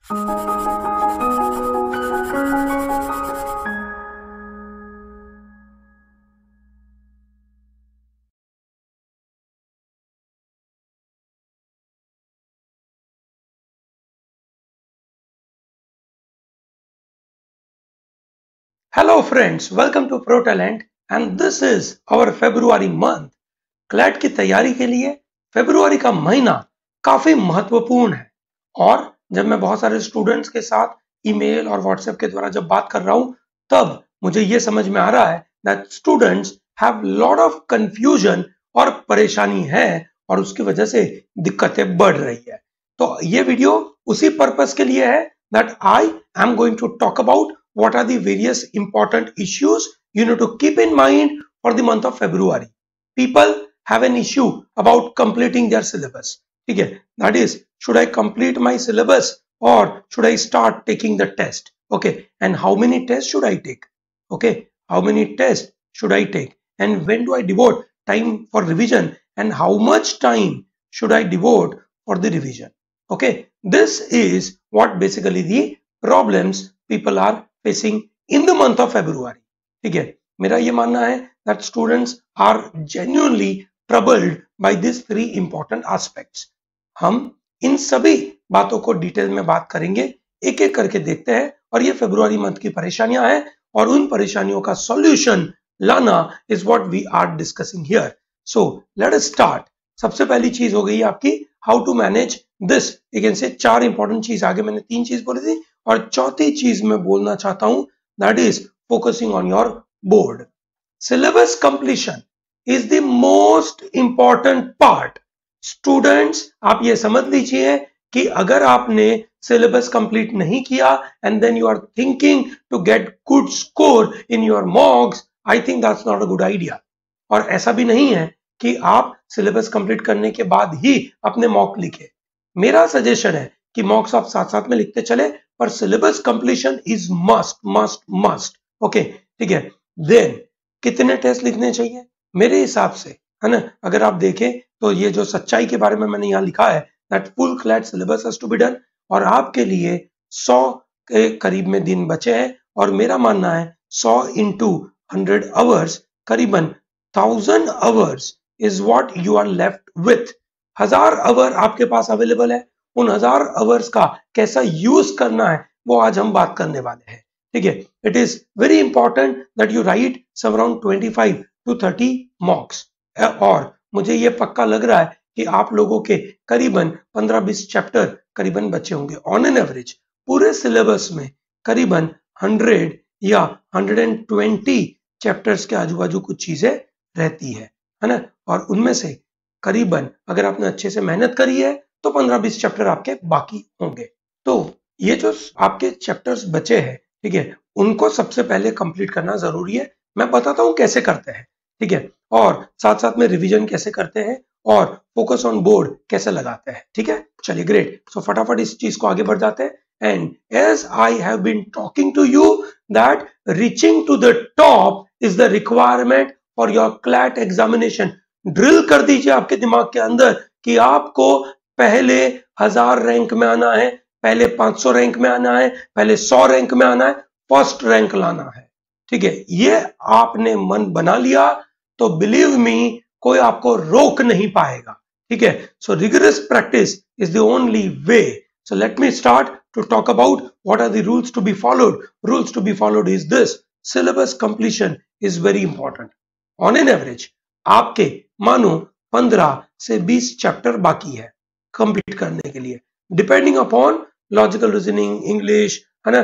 Hello friends, welcome to Pro Talent and this is our February month. CLAT की तैयारी के लिए फरवरी का महीना काफी महत्वपूर्ण है और जब मैं बहुत सारे स्टूडेंट्स के साथ ईमेल और व्हाट्सएप के द्वारा जब बात कर रहा हूं तब मुझे ये समझ में आ रहा है that students have lot of confusion और परेशानी है और उसकी वजह से दिक्कतें बढ़ रही है। तो ये वीडियो उसी पर्पस के लिए है that I am going to talk about what are the various important issues you need to keep in mind for the month of February. People have an issue about completing their syllabus. ठीक है, that is, should I complete my syllabus or should I start taking the test? Okay, and how many tests should I take? Okay, how many tests should I take? And when do I devote time for revision? And how much time should I devote for the revision? Okay, this is what basically the problems people are facing in the month of February. ठीक है, मेरा ये मानना है that students are genuinely troubled by these three important aspects. हम इन सभी बातों को डिटेल में बात करेंगे, एक एक करके देखते हैं और ये फरवरी मंथ की परेशानियां हैं और उन परेशानियों का सॉल्यूशन लाना is what we are discussing here. So let us start. सबसे पहली चीज हो गई आपकी how to manage this. You can say चार इंपॉर्टेंट चीज, आगे मैंने तीन चीज बोली थी और चौथी चीज मैं बोलना चाहता हूं that is focusing on your board. Syllabus completion is the most important part. Students आप ये समझ लीजिए कि अगर आपने सिलेबस कंप्लीट नहीं किया and then you are thinking to get good score in your mocks, I think that's not a good idea. और ऐसा भी नहीं है कि आप सिलेबस कंप्लीट करने के बाद ही अपने मॉक लिखे. मेरा सजेशन है कि मॉक्स आप साथ साथ में लिखते चले पर syllabus completion is must must must. Okay, ठीक है. देन कितने टेस्ट लिखने चाहिए मेरे हिसाब से, है ना? अगर आप देखें तो ये जो सच्चाई के बारे में मैंने यहाँ लिखा है that full CLAT syllabus has to be done और आपके लिए 100 के करीब में दिन बचे हैं और मेरा मानना है 100 into 100 आवर्स करीबन 1000 hours is what you are left with. 1000 hour आपके पास अवेलेबल है. उन 1000 आवर्स का कैसा यूज करना है वो आज हम बात करने वाले हैं. ठीक है, it is very important that you write some around 25 to 30 mocks और मुझे ये पक्का लग रहा है कि आप लोगों के करीबन 15-20 चैप्टर करीबन बचे होंगे. ऑन एन एवरेज पूरे सिलेबस में करीबन 100 या 120 चैप्टर्स के आजू बाजू कुछ चीजें रहती है ना? और उनमें से करीबन अगर आपने अच्छे से मेहनत करी है तो 15-20 चैप्टर आपके बाकी होंगे. तो ये जो आपके चैप्टर्स बचे हैं, ठीक है, उनको सबसे पहले कंप्लीट करना जरूरी है. मैं बताता हूं कैसे करते हैं, ठीक है, और साथ साथ में रिवीजन कैसे करते हैं और फोकस ऑन बोर्ड कैसे लगाते हैं. ठीक है, चलिए ग्रेट. सो फटाफट इस चीज को आगे बढ़ जाते हैं. And as I have been talking to you that reaching to the top is the requirement for your CLAT examination. Drill कर दीजिए आपके दिमाग के अंदर कि आपको पहले 1000 रैंक में आना है, पहले 500 रैंक में आना है, पहले 100 रैंक में आना है, फर्स्ट रैंक लाना है. ठीक है, ये आपने मन बना लिया तो बिलीव मी कोई आपको रोक नहीं पाएगा. ठीक है, so rigorous practice is the only way. So let me start to talk about what are the rules to be followed. Rules to be followed is this. Syllabus completion is very important. On an average आपके मानो 15 से 20 chapter बाकी है complete करने के लिए, depending upon logical reasoning, English, है ना,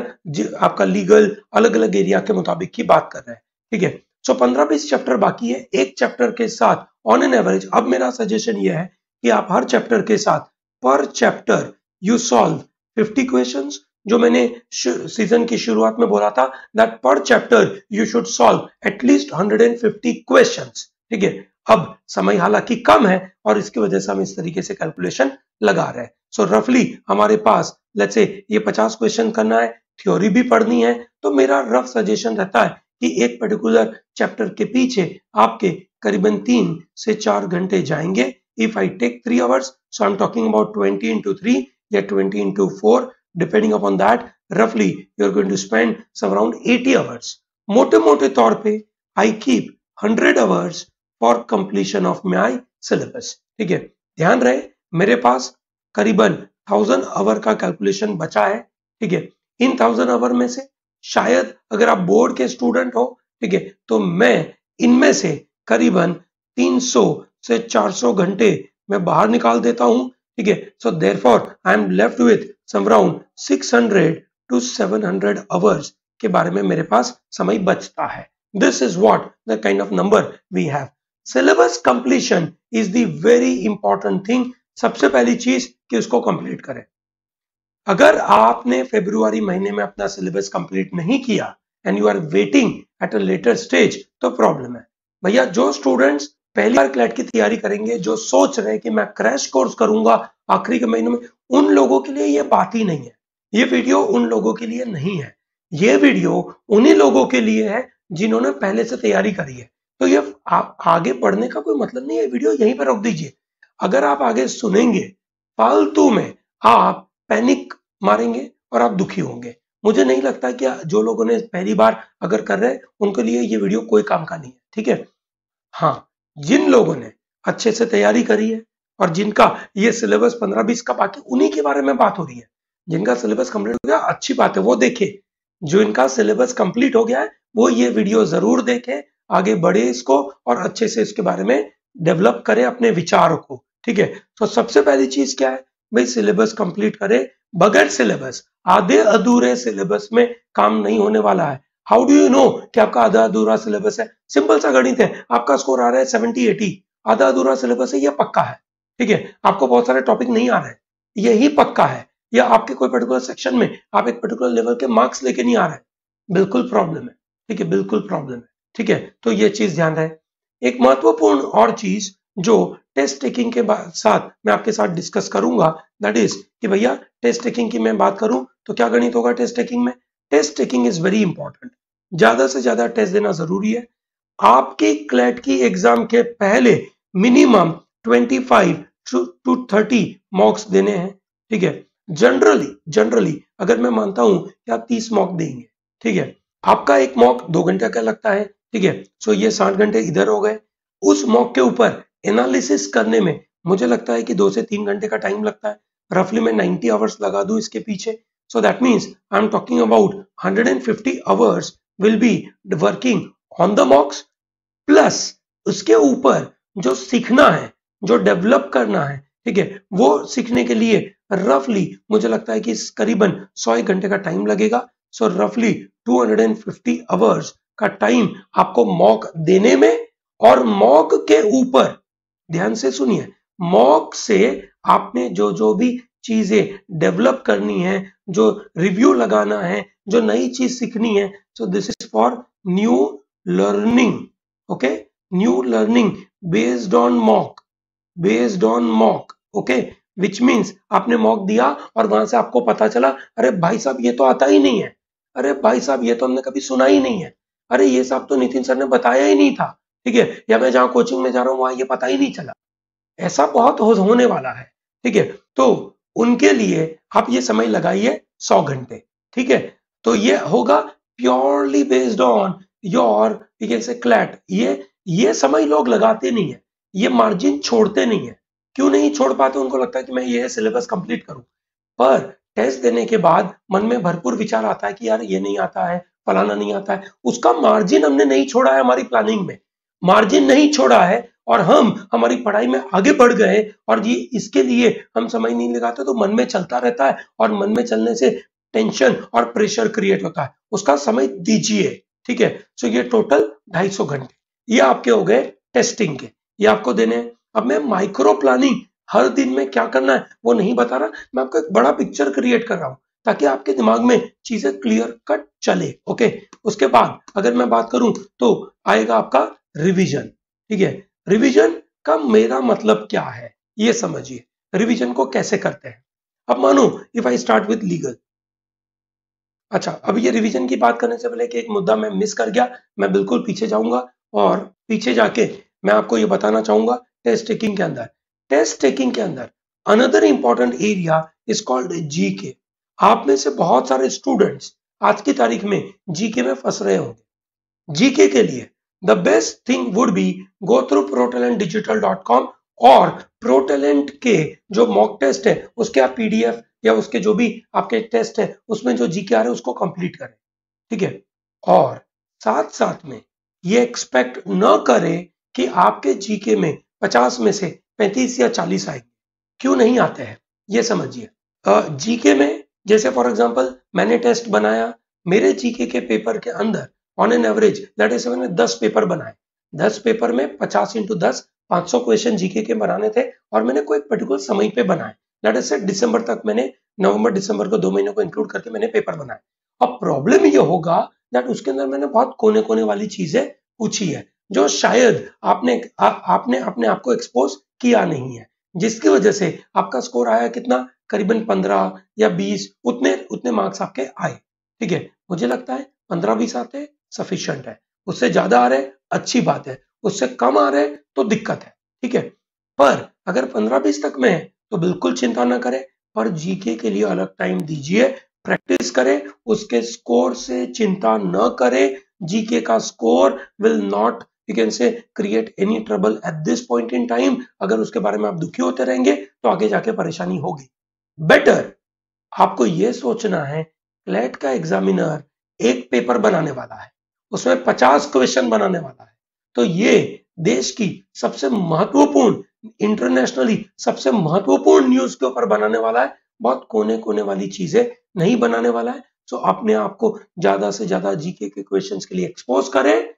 आपका लीगल, अलग अलग एरिया के मुताबिक की बात कर रहे हैं. ठीक है, सो 15-20 चैप्टर बाकी है. एक चैप्टर के साथ ऑन एन एवरेज अब मेरा सजेशन ये है कि आप हर चैप्टर के साथ पर चैप्टर यू सॉल्व 50 क्वेश्चंस. जो मैंने सीजन की शुरुआत में बोला था दैट पर chapter you should solve at least 150 questions. ठीक है, अब समय हालांकि कम है और इसकी वजह से हम इस तरीके से कैलकुलेशन लगा रहे हैं. सो रफली हमारे पास लेट्स से ये 50 क्वेश्चन करना है, थ्योरी भी पढ़नी है, तो मेरा रफ सजेशन रहता है कि एक पर्टिकुलर चैप्टर के पीछे आपके करीबन 3 से 4 घंटे जाएंगे. If I take 3 hours, so I am talking about 20 into 3 या 20 into 4, डिपेंडिंग अपॉन दैट रफली you are going to spend some around 80 hours. मोटे मोटे तौर पे I keep 100 hours for completion of my syllabus. ठीक है, ध्यान रहे मेरे पास करीबन 1000 आवर का कैलकुलेशन बचा है। ठीक है, इन 1000 आवर में से शायद अगर आप बोर्ड के स्टूडेंट हो, ठीक है, तो मैं इनमें से करीबन 300 से 400 घंटे मैं बाहर निकाल देता हूं। ठीक है, so therefore I am left with some around 600 to 700 hours के बारे में मेरे पास समय बचता है। This is what the kind of number we have. Syllabus completion is the very important thing. सबसे पहली चीज कि उसको कंप्लीट करें। अगर आपने फरवरी महीने में अपना सिलेबस कंप्लीट नहीं किया and you are waiting at a later stage तो प्रॉब्लम है। भैया जो स्टूडेंट्स पहली बार क्लैट की तैयारी करेंगे, जो सोच रहे हैं कि मैं क्रैश कोर्स करूंगा आखिरी के महीनों में, उन लोगों के लिए ये बात ही नहीं है। ये वीडियो उन लोगों के लिए नहीं है। ये वीडियो उन्हीं लोगों के लिए है जिन्होंने पहले से तैयारी करी है। तो ये आप आगे बढ़ने का कोई मतलब नहीं है, वीडियो यहीं पर रोक दीजिए। अगर आप आगे सुनेंगे फालतू में आप पैनिक मारेंगे और आप दुखी होंगे। मुझे नहीं लगता कि जो लोगों ने पहली बार अगर कर रहे हैं उनके लिए ये वीडियो कोई काम का नहीं है। ठीक है, हाँ, जिन लोगों ने अच्छे से तैयारी करी है और जिनका ये सिलेबस 15-20 का बाकी, उन्हीं के बारे में बात हो रही है। जिनका सिलेबस कंप्लीट हो गया अच्छी बात है, वो देखे। जो इनका सिलेबस कंप्लीट हो गया है वो ये वीडियो जरूर देखे, आगे बढ़े इसको और अच्छे से इसके बारे में डेवलप करे अपने विचारों को। ठीक है, तो सबसे पहली चीज क्या है भाई, सिलेबस कंप्लीट करे। बगैर सिलेबस, आधे अधूरे सिलेबस में काम नहीं होने वाला है। हाउ डू यू नो कि आपका आधा अधूरा सिलेबस है? सिंपल सा गणित है, आपका स्कोर आ रहा है 70-80, आधा अधूरा सिलेबस है, यह पक्का है। ठीक है, आपको बहुत सारे टॉपिक नहीं आ रहे, यही पक्का है। या आपके कोई पर्टिकुलर सेक्शन में आप एक पर्टिकुलर लेवल के मार्क्स लेके नहीं आ रहे, बिल्कुल प्रॉब्लम है। ठीक है, बिल्कुल प्रॉब्लम है। ठीक है, तो ये चीज ध्यान रहे। एक महत्वपूर्ण और चीज जो टेस्ट टेकिंग के साथ मैं आपके साथ डिस्कस करूंगा, दैट इज कि भैया टेस्ट टेकिंग की मैं बात करूं तो क्या गणित होगा टेस्ट टेकिंग में? Test taking is very important. ज्यादा से ज्यादा टेस्ट देना जरूरी है। आपकी क्लैट की एग्जाम के पहले मिनिमम 25 to 30 मॉक्स देने हैं। ठीक है, जनरली अगर मैं मानता हूं कि आप 30 मॉक देंगे, ठीक है, आपका एक मॉक 2 घंटे का लगता है। ठीक है, सो ये 60 घंटे इधर हो गए। उस मॉक के ऊपर एनालिसिस करने में मुझे लगता है कि 2 से 3 घंटे का टाइम लगता है। रफली मैं 90 आवर्स लगा दूं इसके पीछे, so that means I am talking about 150 hours will be working on the मॉक्स, plus उसके ऊपर जो सीखना है, जो डेवलप करना है, ठीक है, वो सीखने के लिए रफली मुझे लगता है कि करीबन 100 घंटे का टाइम लगेगा। सो रफली 250 आवर्स का टाइम आपको मॉक देने में, और मॉक के ऊपर ध्यान से सुनिए, मॉक से आपने जो जो भी चीजें डेवलप करनी है, जो रिव्यू लगाना है, जो नई चीज सीखनी है, so this is for new learning. Okay, new learning based on mock. Okay, which means आपने मॉक दिया और वहां से आपको पता चला, अरे भाई साहब ये तो आता ही नहीं है, अरे भाई साहब ये तो हमने कभी सुना ही नहीं है, अरे ये सब तो नितिन सर ने बताया ही नहीं था। ठीक है, या मैं जहां कोचिंग में जा रहा हूं वहां ये पता ही नहीं चला। ऐसा बहुत होने वाला है। ठीक है, तो उनके लिए आप ये समय लगाइए 100 घंटे। ठीक है, तो ये होगा purely based on your CLAT. ये समय लोग लगाते नहीं है, ये मार्जिन छोड़ते नहीं है। क्यों नहीं छोड़ पाते? उनको लगता है कि मैं ये सिलेबस कंप्लीट करूं, पर टेस्ट देने के बाद मन में भरपूर विचार आता है कि यार ये नहीं आता है, फलाना नहीं आता है। उसका मार्जिन हमने नहीं छोड़ा है, हमारी प्लानिंग में मार्जिन नहीं छोड़ा है, और हम हमारी पढ़ाई में आगे बढ़ गए, और ये इसके लिए हम समय नहीं लगाते, तो मन में चलता रहता है, और मन में चलने से टेंशन और प्रेशर क्रिएट होता है। उसका समय दीजिए। ठीक है, सो ये टोटल 250 घंटे ये आपके हो गए टेस्टिंग के, ये आपको देने हैं। अब मैं माइक्रो प्लानिंग हर दिन में क्या करना है वो नहीं बता रहा, मैं आपको एक बड़ा पिक्चर क्रिएट कर रहा हूं ताकि आपके दिमाग में चीजें क्लियर कट चले। ओके, उसके बाद अगर मैं बात करूं तो आएगा आपका रिवीजन। ठीक है, रिवीजन का मेरा मतलब क्या है ये समझिए, रिवीजन को कैसे करते हैं। अब मानो if I start with legal. अच्छा, अब ये रिवीजन की बात करने से पहले कि एक मुद्दा मैं मिस कर गया, मैं बिल्कुल पीछे जाऊंगा और पीछे जाके मैं आपको ये बताना चाहूंगा टेस्ट टेकिंग के अंदर another important area is called GK. आप में से बहुत सारे स्टूडेंट्स आज की तारीख में जीके में फंस रहे होंगे। जीके के लिए the best thing would be go through protalentdigital.com और प्रोटैलेंट के जो मॉक टेस्ट है उसके आप पीडीएफ या उसके जो भी आपके टेस्ट है उसमें जो जीके आ रहे हैं उसको कंप्लीट करें, ठीक है। और साथ साथ में ये एक्सपेक्ट न करें कि आपके जीके में 50 में से 35 या 40 आएंगे। क्यों नहीं आते हैं ये समझिए। जीके में जैसे फॉर एग्जांपल मैंने टेस्ट बनाया, मेरे जीके के पेपर के अंदर on an average that is मैंने 10 पेपर बनाए। 10 पेपर में 50 इंटू 10 500 क्वेश्चन जीके के बनाने थे और मैंने कोई पर्टिकुलर समय पे बनाए। दैट इज दिसंबर तक मैंने नवंबर दिसंबर को 2 महीनों को इंक्लूड करके मैंने पेपर बनाए। अब प्रॉब्लम ये होगा दैट उसके अंदर मैंने बहुत कोने कोने वाली चीजें पूछी है जो शायद आपने अपने आप को एक्सपोज किया नहीं है, जिसकी वजह से आपका स्कोर आया कितना, करीबन 15 या 20 उतने मार्क्स आपके आए, ठीक है। मुझे लगता है 15-20 आते सफिशिएंट है। उससे ज्यादा आ रहे अच्छी बात है, उससे कम आ रहे तो दिक्कत है, ठीक है। पर अगर 15-20 तक में है तो बिल्कुल चिंता ना करें, पर जीके के लिए अलग टाइम दीजिए, प्रैक्टिस करें, उसके स्कोर से चिंता न करें। जीके का score will not you can say create any trouble at this point in time. अगर उसके बारे में आप दुखी होते रहेंगे तो आगे जाके परेशानी होगी। बेटर आपको यह सोचना है क्लैट का एग्जामिनर एक पेपर बनाने वाला है, उसमें 50 क्वेश्चन बनाने वाला है, तो ये देश की सबसे महत्वपूर्ण, इंटरनेशनली सबसे महत्वपूर्ण न्यूज के ऊपर बनाने वाला है। बहुत कोने कोने वाली चीजें नहीं बनाने वाला है। सो अपने आप को ज्यादा से ज्यादा जीके के क्वेश्चंस के लिए एक्सपोज करें।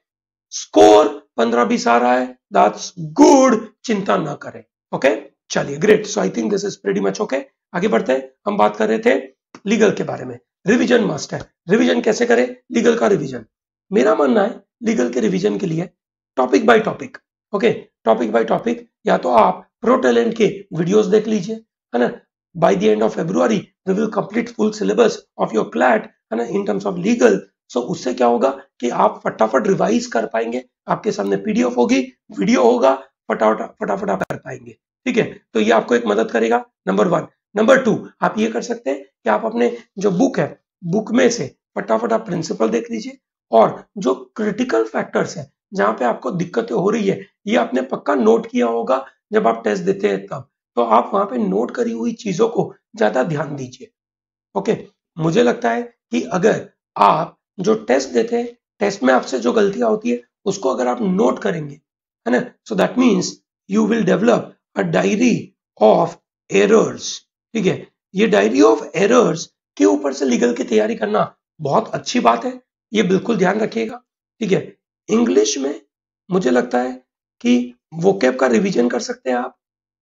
स्कोर 15-20 आ रहा है, दैट्स गुड, चिंता ना करें। ओके, चलिए great. So I think this is pretty much okay. आगे बढ़ते हैं। हम बात कर रहे थे लीगल के बारे में। रिवीजन मस्ट है। रिवीजन कैसे करें लीगल का रिवीजन? मेरा मानना है लीगल के रिवीजन के लिए topic by topic, okay, topic by topic, या तो आप प्रो टैलेंट के वीडियोस देख लीजिए, है ना। By the end of February we will complete full syllabus of your CLAT, है ना, in terms of legal. So उससे क्या होगा कि आप फटाफट रिवाइज कर पाएंगे, आपके सामने पीडीएफ होगी, वीडियो होगा, फटाफट आप कर पाएंगे, ठीक है। तो ये आपको एक मदद करेगा, नंबर 1। नंबर 2, आप ये कर सकते हैं कि आप अपने जो बुक है, बुक में से फटाफट आप प्रिंसिपल देख लीजिए, और जो क्रिटिकल फैक्टर्स है जहां पे आपको दिक्कतें हो रही है, ये आपने पक्का नोट किया होगा जब आप टेस्ट देते हैं तब, तो आप वहां पे नोट करी हुई चीजों को ज्यादा ध्यान दीजिए, ओके। मुझे लगता है कि अगर आप जो टेस्ट देते हैं, टेस्ट में आपसे जो गलतियां होती है उसको अगर आप नोट करेंगे, है ना, so that means you will develop a diary of errors, ठीक है। ये डायरी ऑफ एरर्स के ऊपर से लीगल की तैयारी करना बहुत अच्छी बात है, ये बिल्कुल ध्यान रखिएगा, ठीक है। इंग्लिश में मुझे लगता है कि वोकैब का रिवीजन कर सकते हैं आप,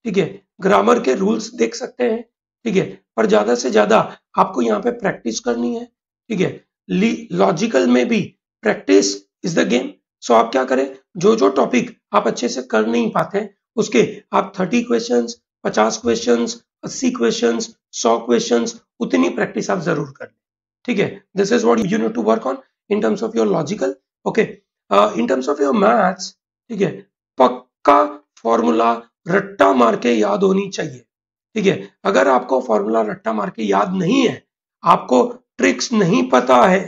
ठीक है। ग्रामर के रूल्स देख सकते हैं, ठीक है। पर ज्यादा से ज्यादा आपको यहाँ पे प्रैक्टिस करनी है, ठीक है। लॉजिकल में भी प्रैक्टिस इज द गेम। सो आप क्या करें, जो जो टॉपिक आप अच्छे से कर नहीं पाते उसके आप 30 क्वेश्चंस, 50 क्वेश्चंस, 80 क्वेश्चंस, 100 क्वेश्चंस, उतनी प्रैक्टिस आप जरूर कर लें, ठीक है। This is what you need to work on in terms of your logical, okay. In terms of your maths, ठीक है, पक्का फॉर्मूला रट्टा मार के याद होनी चाहिए, ठीक है। अगर आपको फॉर्मूला रट्टा मार के याद नहीं है, आपको ट्रिक्स नहीं पता है,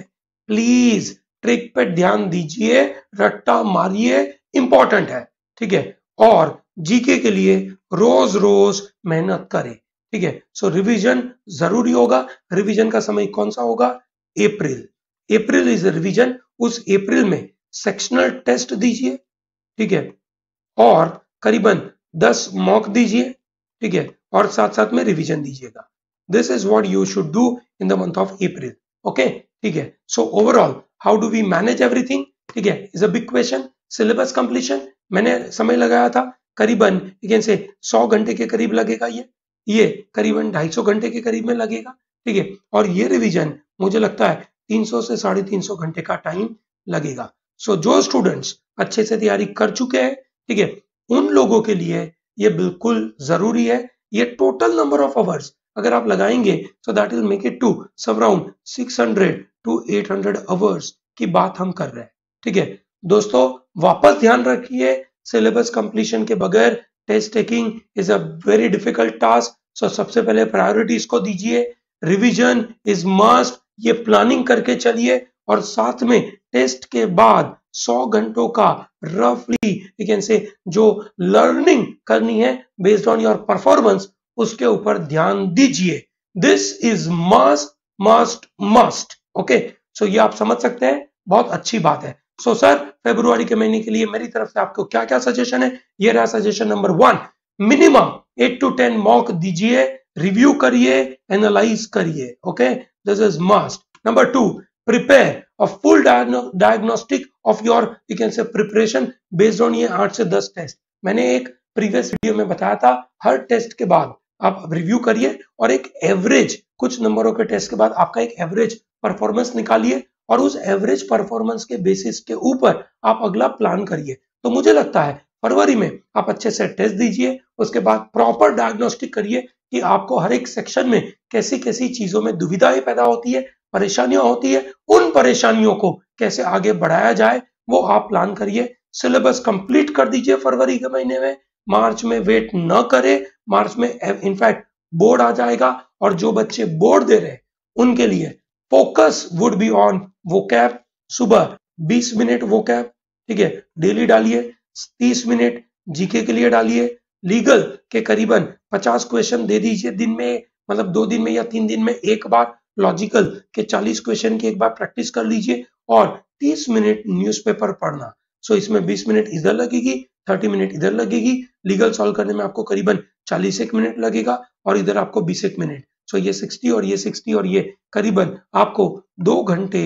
प्लीज ट्रिक पे ध्यान दीजिए, रट्टा मारिए, इंपॉर्टेंट है, ठीक है। और जीके के लिए रोज रोज मेहनत करें, ठीक है। सो रिवीजन जरूरी होगा। रिवीजन का समय कौन सा होगा? अप्रैल। April is revision. उस अप्रैल में सेक्शनल टेस्ट दीजिए, ठीक है, और करीबन 10 मॉक दीजिए, ठीक है, और साथ साथ में रिवीजन दीजिएगा। This is what you should do in the month of April, okay, ठीक है। So overall how do we manage everything, ठीक है, is a big question. Syllabus completion मैंने समय लगाया था करीबन से 100 घंटे के करीब लगेगा, ये करीबन 250 घंटे के करीब में लगेगा, ठीक है। और ये रिवीजन मुझे लगता है 300 से 350 घंटे का टाइम लगेगा। सो जो स्टूडेंट्स अच्छे से तैयारी कर चुके हैं, ठीक है, उन लोगों के लिए ये बिल्कुल जरूरी है। ये टोटल नंबर ऑफ आवर्स अगर आप लगाएंगे so that will make it to some around 600 to 800 hours की बात हम कर रहे हैं, ठीक है। दोस्तों वापस ध्यान रखिए, सिलेबस कंप्लीशन के बगैर test taking is a very difficult task. So सबसे पहले प्रायोरिटी इसको दीजिए, रिवीजन इज मस्ट, ये प्लानिंग करके चलिए। और साथ में टेस्ट के बाद 100 घंटों का रफली यू कैन से जो लर्निंग करनी है बेस्ड ऑन योर परफॉर्मेंस, उसके ऊपर ध्यान दीजिए। This is must must must. Okay, so ये आप समझ सकते हैं, बहुत अच्छी बात है। सो सर, फरवरी के महीने के लिए मेरी तरफ से आपको क्या क्या सजेशन है? ये रहा suggestion number 1, minimum 8 to 10 mock दीजिए, रिव्यू करिए, एनालाइज करिए। Okay, this is must. Number 2, prepare a full diagnostic of your you can say preparation based on ये 8 से 10 टेस्ट। मैंने एक प्रीवियस वीडियो में बताया था, हर टेस्ट के बाद आप रिव्यू करिए और एक एवरेज, कुछ नंबरों के टेस्ट के बाद आपका एक एवरेज परफॉर्मेंस निकालिए और उस एवरेज परफॉर्मेंस के बेसिस के ऊपर आप अगला प्लान करिए। तो मुझे लगता है फरवरी में आप अच्छे से टेस्ट दीजिए, उसके बाद प्रॉपर डायग्नोस्टिक करिए कि आपको हर एक सेक्शन में कैसी कैसी चीजों में दुविधाएं पैदा होती है, परेशानियां होती है, उन परेशानियों को कैसे आगे बढ़ाया जाए वो आप प्लान करिए। सिलेबस कंप्लीट कर दीजिए फरवरी के महीने में, मार्च में वेट न करें। मार्च में इनफैक्ट बोर्ड आ जाएगा और जो बच्चे बोर्ड दे रहे हैं उनके लिए focus would be on vocab. सुबह 20 मिनट वोकैब, ठीक है, डेली डालिए। 30 मिनट जीके के लिए डालिए। लीगल के करीबन 50 क्वेश्चन दे दीजिए दिन में, मतलब 2 दिन में या 3 दिन में एक बार। लॉजिकल के 40 क्वेश्चन की एक बार प्रैक्टिस कर लीजिए और 30 मिनट न्यूज़पेपर पढ़ना। सो इसमें 20 मिनट इधर लगेगी, 30 मिनट इधर लगेगी। लीगल सॉल्व करने में आपको करीबन 40 मिनट लगेगा और इधर आपको 20 मिनट। सो ये 60 और ये 60 और ये करीबन आपको 2 घंटे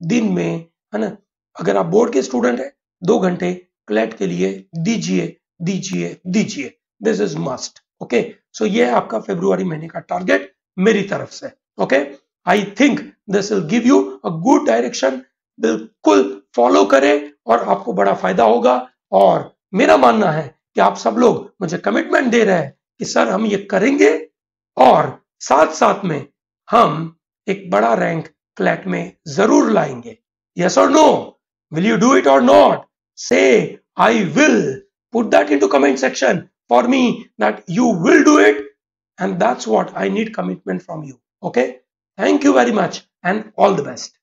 दिन में, है ना। अगर आप बोर्ड के स्टूडेंट हैं 2 घंटे क्लैट के लिए दीजिए दीजिए दीजिए। This is must. Okay, so ये है आपका फरवरी महीने का टारगेट मेरी तरफ से। Okay, I think this will give you a good direction. बिल्कुल फॉलो करें और आपको बड़ा फायदा होगा। और मेरा मानना है कि आप सब लोग मुझे कमिटमेंट दे रहे हैं कि सर हम ये करेंगे और साथ साथ में हम एक बड़ा रैंक क्लैट में जरूर लाएंगे। यस और no? Will you do it और not? Say I will. Put that into comment section for me that you will do it, and that's what I need commitment from you. Okay, thank you very much and all the best.